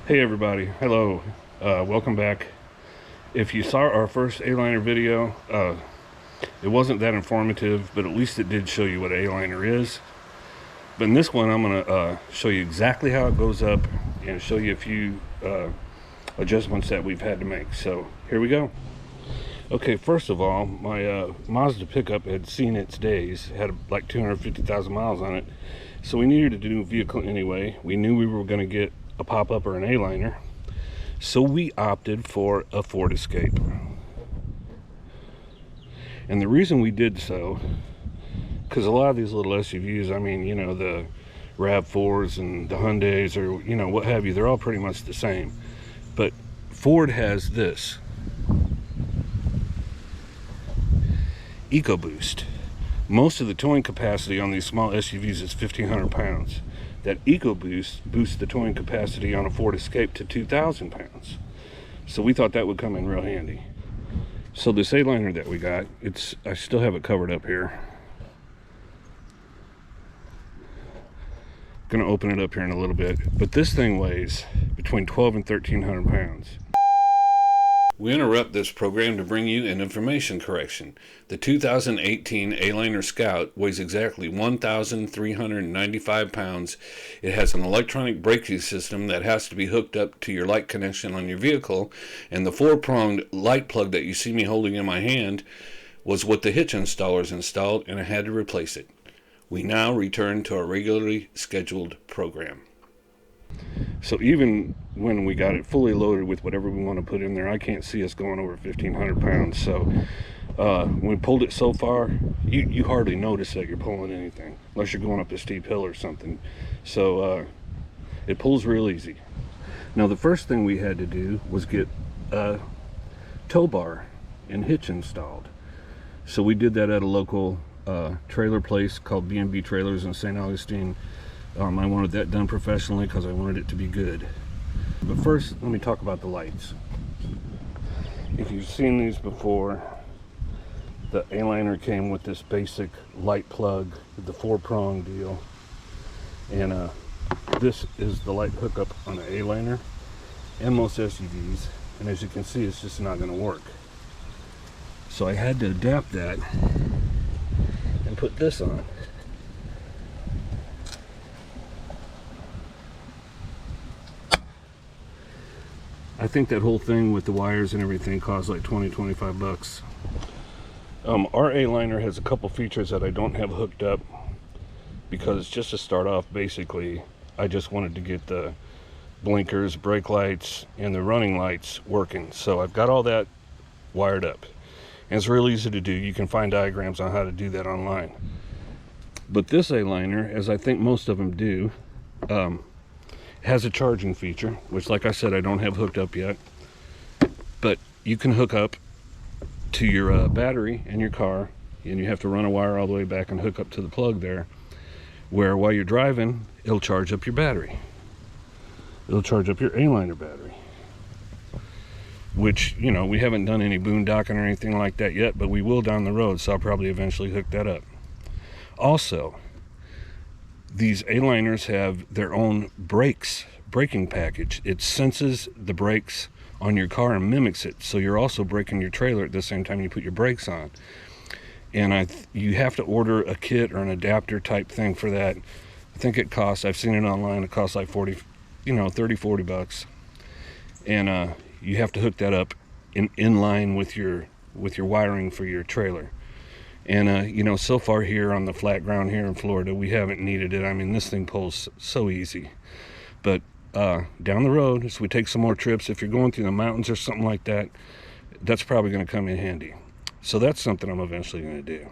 Hey everybody, hello, welcome back. If you saw our first A-liner video, it wasn't that informative, but at least it did show you what A-liner is. But in this one, I'm going to show you exactly how it goes up and show you a few adjustments that we've had to make. So here we go. Okay, first of all, my Mazda pickup had seen its days. It had like 250,000 miles on it. So we needed a new vehicle anyway. We knew we were going to get a pop-up or an A-liner, so we opted for a Ford Escape. And the reason we did so, because a lot of these little SUVs, I mean, you know, the RAV4s and the Hyundais, or you know, what have you, they're all pretty much the same. But Ford has this EcoBoost. Most of the towing capacity on these small SUVs is 1,500 pounds. That EcoBoost boosts the towing capacity on a Ford Escape to 2,000 pounds. So we thought that would come in real handy. So this A-liner that we got, I still have it covered up here. Gonna open it up here in a little bit, but this thing weighs between 1,200 and 1,300 pounds. We interrupt this program to bring you an information correction. The 2018 A-liner Scout weighs exactly 1,395 pounds. It has an electronic braking system that has to be hooked up to your light connection on your vehicle, and the 4-pronged light plug that you see me holding in my hand was what the hitch installers installed, and I had to replace it. We now return to our regularly scheduled program. So even when we got it fully loaded with whatever we want to put in there, I can't see us going over 1,500 pounds. So when we pulled it so far, you hardly notice that you're pulling anything, unless you're going up a steep hill or something. So it pulls real easy. Now the first thing we had to do was get a tow bar and hitch installed. So we did that at a local trailer place called B&B Trailers in St. Augustine. I wanted that done professionally because I wanted it to be good. But first, let me talk about the lights. If you've seen these before, the A-liner came with this basic light plug, the 4-prong deal. And this is the light hookup on the A-liner and most SUVs. And as you can see, it's just not going to work. So I had to adapt that and put this on. I think that whole thing with the wires and everything cost like 20-25 bucks. Our A-liner has a couple features that I don't have hooked up because just to start off, basically, I just wanted to get the blinkers, brake lights, and the running lights working. So I've got all that wired up. And it's real easy to do. You can find diagrams on how to do that online. But this A-liner, as I think most of them do, has a charging feature, which, like I said, I don't have hooked up yet. But you can hook up to your battery in your car, and you have to run a wire all the way back and hook up to the plug there, where while you're driving, it'll charge up your battery. It'll charge up your A-liner battery. Which, you know, we haven't done any boondocking or anything like that yet, but we will down the road, so I'll probably eventually hook that up. Also, these A-liners have their own braking package. It senses the brakes on your car and mimics it, so you're also braking your trailer at the same time you put your brakes on. And you have to order a kit or an adapter type thing for that. I think it costs, I've seen it online, it costs like 30-40 bucks. And you have to hook that up in line with your wiring for your trailer. And you know, so far here on the flat ground here in Florida, we haven't needed it. I mean, this thing pulls so easy. But down the road, as we take some more trips, if you're going through the mountains or something like that, that's probably going to come in handy. So that's something I'm eventually going to do.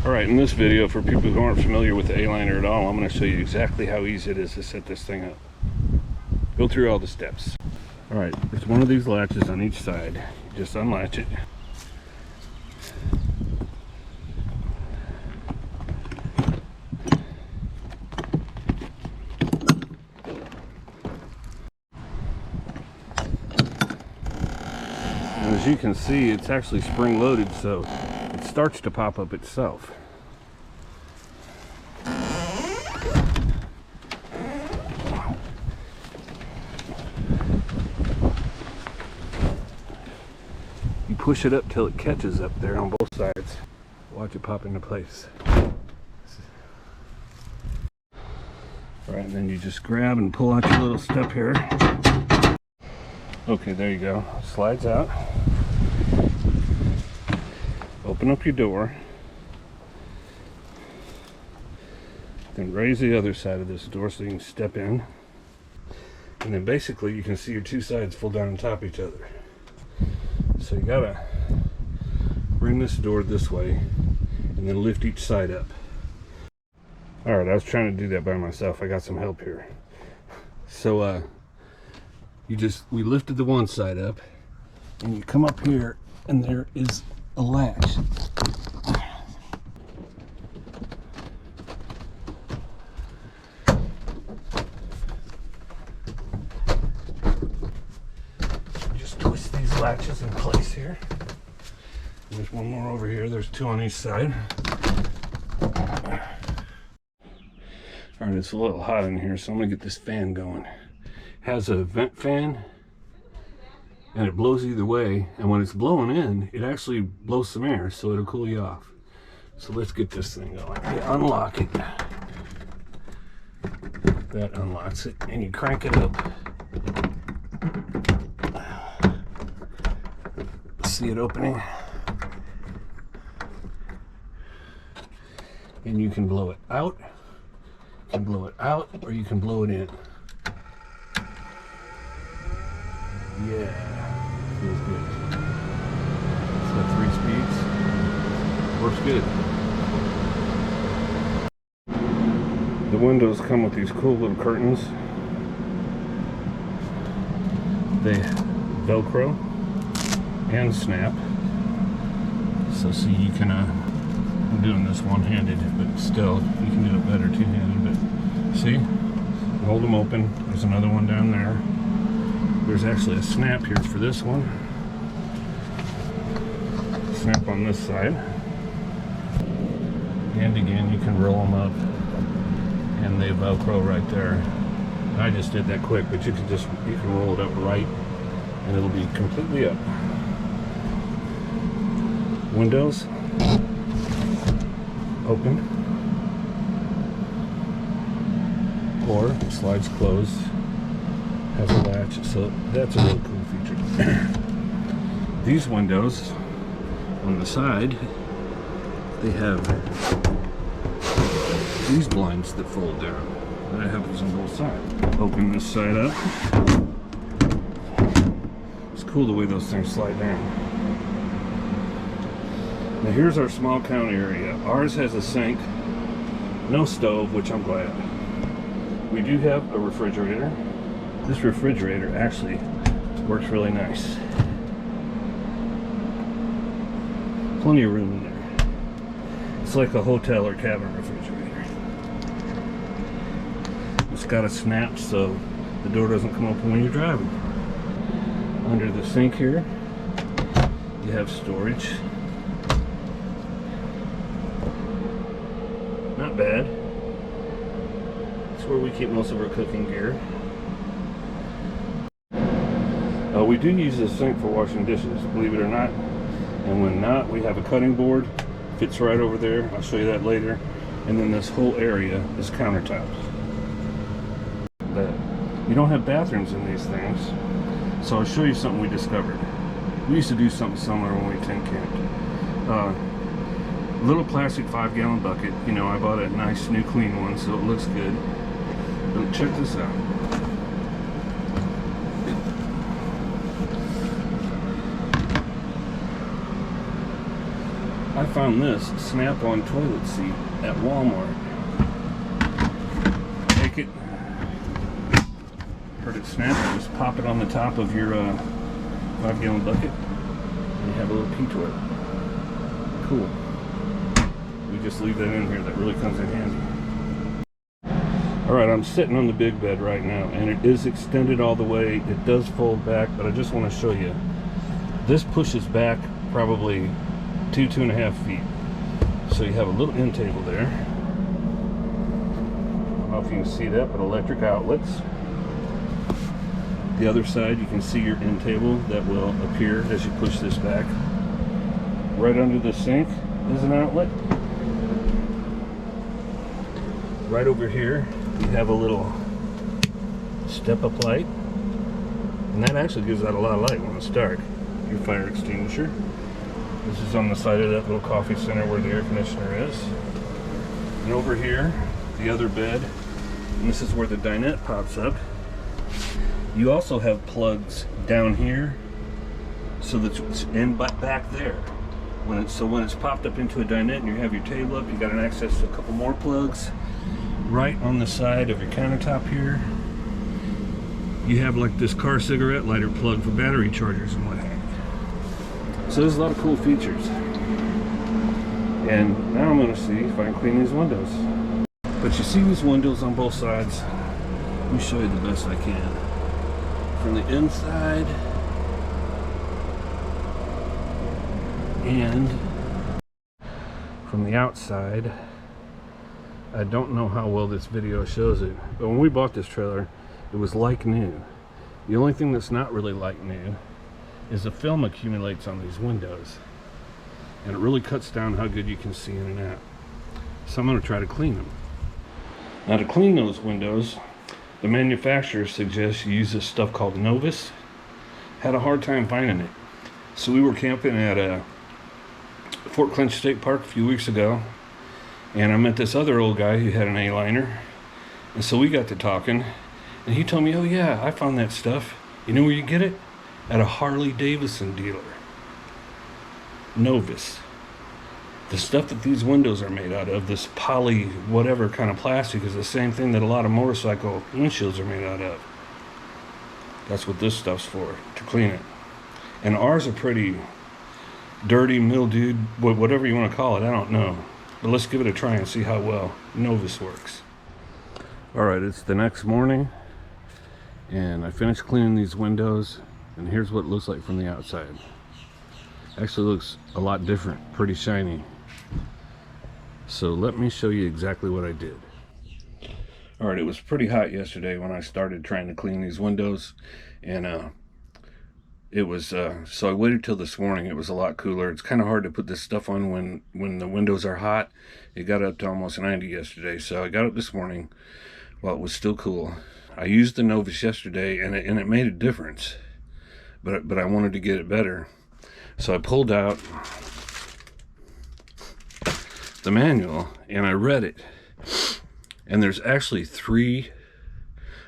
All right, in this video, for people who aren't familiar with the A-liner at all, I'm going to show you exactly how easy it is to set this thing up. Go through all the steps. All right, there's one of these latches on each side. You just unlatch it. And as you can see, it's actually spring loaded, so it starts to pop up itself. push it up till it catches up there on both sides. Watch it pop into place. Alright, and then you just grab and pull out your little step here. Okay, there you go. Slides out. Open up your door. Then raise the other side of this door so you can step in. And then basically you can see your two sides fold down on top of each other. So you gotta bring this door this way and then lift each side up. Alright, I was trying to do that by myself. I got some help here. So we lifted the one side up and you come up here and there is a latch. Just twist these latches in place here. There's one more over here. There's two on each side. Alright, it's a little hot in here, so I'm gonna get this fan going. It has a vent fan and it blows either way, and when it's blowing in, it actually blows some air, so it'll cool you off. So let's get this thing going. You unlock it. That unlocks it, and you crank it up. See it opening? And you can blow it out. You can blow it out, or you can blow it in. Yeah, feels good. It's got 3 speeds. Works good. The windows come with these cool little curtains. They Velcro and snap. So see, you can I'm doing this one-handed, but still you can do it better two-handed. But see, hold them open. There's another one down there. There's actually a snap here for this one. Snap on this side. And again, you can roll them up, and they Velcro right there. I just did that quick, but you can roll it up right, and it'll be completely up. Windows open, or slides closed. Has a latch, so that's a really cool feature. These windows on the side, they have these blinds that fold down. That happens on both sides. Open this side up. It's cool the way those things slide down. Now here's our small counter area. Ours has a sink, no stove, which I'm glad. We do have a refrigerator. This refrigerator actually works really nice. Plenty of room in there. It's like a hotel or cabin refrigerator. It's got a snap so the door doesn't come open when you're driving. Under the sink here, you have storage. Not bad. It's where we keep most of our cooking gear. We do use this sink for washing dishes, believe it or not. And when not, we have a cutting board. Fits right over there. I'll show you that later. And then this whole area is countertops. But you don't have bathrooms in these things. So I'll show you something we discovered. We used to do something similar when we tent camped. Little plastic 5-gallon bucket. You know, I bought a nice new clean one so it looks good. But check this out. I found this snap-on toilet seat at Walmart. Take it, heard it snap, just pop it on the top of your 5-gallon bucket, and you have a little pee toilet. Cool. We just leave that in here. That really comes in handy. Alright, I'm sitting on the big bed right now, and it is extended all the way. It does fold back, but I just want to show you. This pushes back probably 2.5 feet. So you have a little end table there. I don't know if you can see that, but electric outlets. The other side, you can see your end table that will appear as you push this back. Right under the sink is an outlet. Right over here, you have a little step-up light. And that actually gives out a lot of light when it's dark. Your fire extinguisher. This is on the side of that little coffee center where the air conditioner is. And over here, the other bed, and this is where the dinette pops up. You also have plugs down here, so that it's in back there. When it's popped up into a dinette and you have your table up, you got an access to a couple more plugs. Right on the side of your countertop here, you have like this car cigarette lighter plug for battery chargers and what have you. So there's a lot of cool features. And now I'm going to see if I can clean these windows. But you see these windows on both sides. Let me show you the best I can. From the inside and from the outside. I don't know how well this video shows it, but when we bought this trailer, it was like new. The only thing that's not really like new is the film accumulates on these windows, and it really cuts down how good you can see in and out. So I'm going to try to clean them. Now to clean those windows, the manufacturer suggests you use this stuff called Novus. Had a hard time finding it. So we were camping at Fort Clinch State Park a few weeks ago, and I met this other old guy who had an A-liner, and so we got to talking. And he told me, oh yeah, I found that stuff. You know where you get it? At a Harley Davidson dealer. Novus. The stuff that these windows are made out of, this poly whatever kind of plastic, is the same thing that a lot of motorcycle windshields are made out of. That's what this stuff's for, to clean it. And ours are pretty dirty, mildewed, whatever you want to call it, I don't know. But let's give it a try and see how well Novus works. Alright, it's the next morning, and I finished cleaning these windows, and here's what it looks like from the outside. Actually looks a lot different, pretty shiny. So let me show you exactly what I did. Alright, it was pretty hot yesterday when I started trying to clean these windows, and it was so I waited till this morning. It was a lot cooler. It's kind of hard to put this stuff on when the windows are hot. It got up to almost 90 yesterday, so I got up this morning while it was still cool. I used the Novus yesterday, and it made a difference, but I wanted to get it better. So I pulled out the manual and I read it, and there's actually 3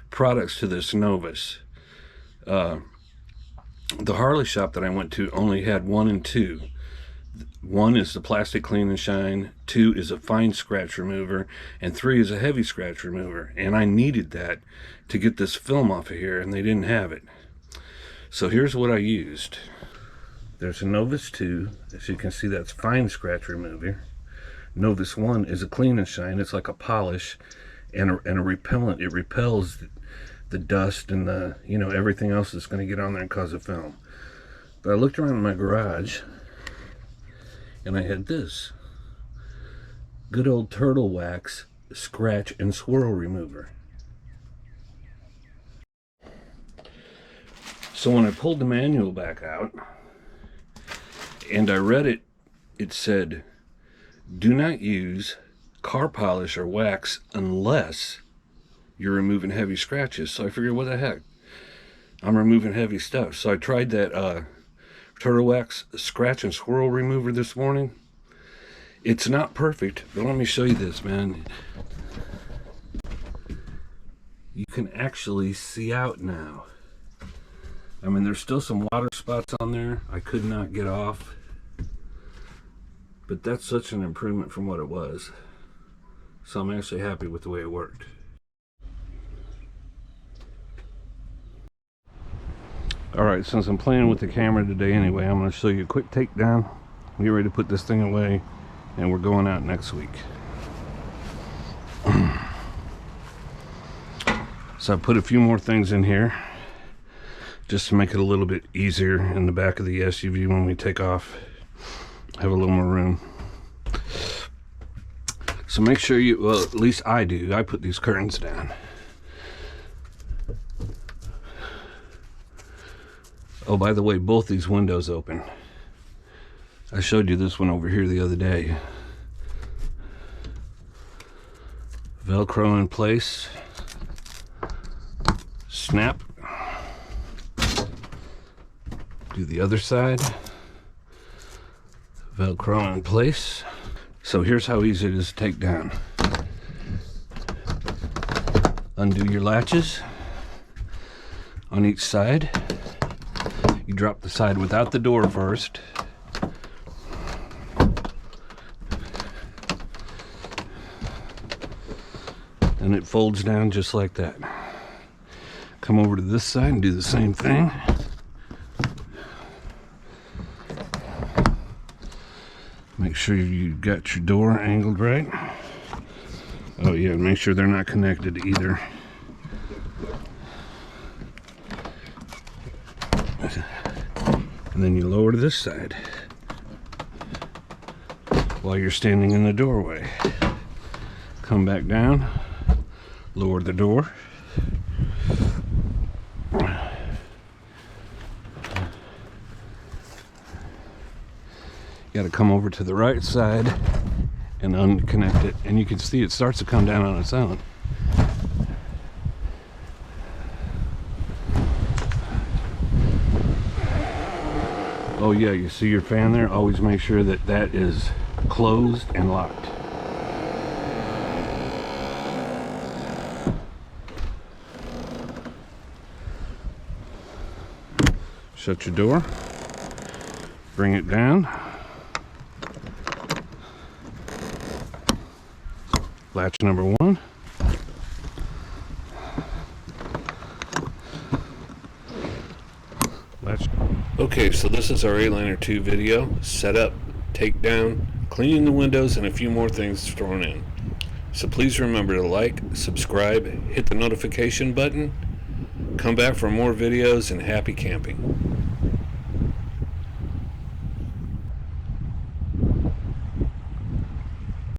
products to this Novus. The Harley shop that I went to only had 1 and 2. 1 is the plastic clean and shine, 2 is a fine scratch remover, and 3 is a heavy scratch remover. And I needed that to get this film off of here, and they didn't have it. So here's what I used. There's a Novus 2, as you can see, that's fine scratch remover. Novus 1 is a clean and shine, it's like a polish and a repellent. It repels the dust and the, everything else that's going to get on there and cause a film. But I looked around in my garage, and I had this good old turtle wax scratch and swirl remover. So when I pulled the manual back out and I read it, it said, do not use car polish or wax unless you're removing heavy scratches. So I figured, what the heck, I'm removing heavy stuff. So I tried that turtle wax scratch and swirl remover this morning. It's not perfect, but let me show you this, man. You can actually see out now. I mean, there's still some water spots on there I could not get off, but that's such an improvement from what it was. So I'm actually happy with the way it worked. Alright, since I'm playing with the camera today anyway, I'm going to show you a quick takedown. We get ready to put this thing away, and we're going out next week. So I put a few more things in here just to make it a little bit easier in the back of the SUV when we take off. Have a little more room. So make sure you, well, at least I do, I put these curtains down. Oh, by the way, both these windows open. I showed you this one over here the other day. Velcro in place. Snap. Do the other side. Velcro in place. So here's how easy it is to take down. Undo your latches on each side. You drop the side without the door first. And it folds down just like that. Come over to this side and do the same thing. Make sure you got your door angled right. Oh yeah, make sure they're not connected either. And then you lower to this side while you're standing in the doorway. Come back down, lower the door. You got to come over to the right side and unconnect it, and you can see it starts to come down on its own. Oh yeah, you see your fan there? Always make sure that that is closed and locked. Shut your door, bring it down. Latch number 1. Latch. Okay, so this is our Aliner 2 video. Setup, takedown, cleaning the windows, and a few more things thrown in. So please remember to like, subscribe, hit the notification button. Come back for more videos, and happy camping.